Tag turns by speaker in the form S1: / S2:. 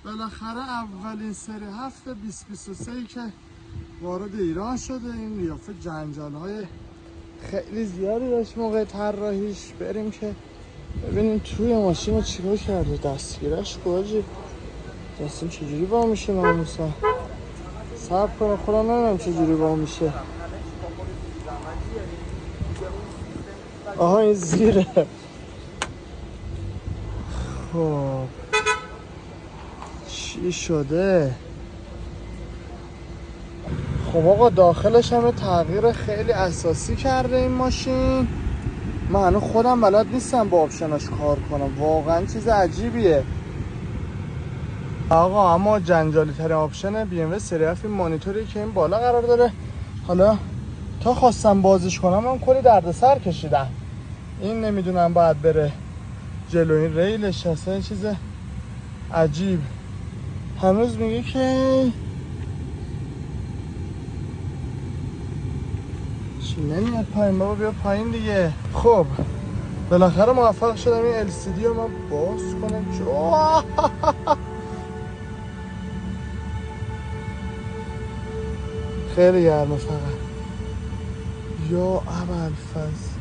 S1: بالاخره اولین سری هفته 2023 که وارد ایران شده. این قیافه جنجال‌های خیلی زیادی داشت موقع طراحیش. بریم که ببینیم توی ماشین رو چیکار کرده. دستگیرش کجا؟ دستم چجوری با میشه ناموسا؟ صبر کنه خودم نمیدونم چجوری با میشه. آها این زیره. خب چی شده؟ خب آقا داخلش هم تغییر خیلی اساسی کرده این ماشین. من هنوز خودم بلد نیستم با آپشناش کار کنم، واقعا چیز عجیبیه آقا. اما جنجالی ترین آپشن بی ام و سری اف این مانیتوری که این بالا قرار داره. حالا تا خواستم بازش کنم من کلی دردسر کشیدم. این نمیدونم باید بره جلو، این ریلش اصلا چیز عجیب. هنوز میگه که چی نمیاد پایین. بابا بیا پایین دیگه. خب بالاخره موفق شدم این LCD رو من باز کنم. خیلی گرمه فقط. یا ابوالفضل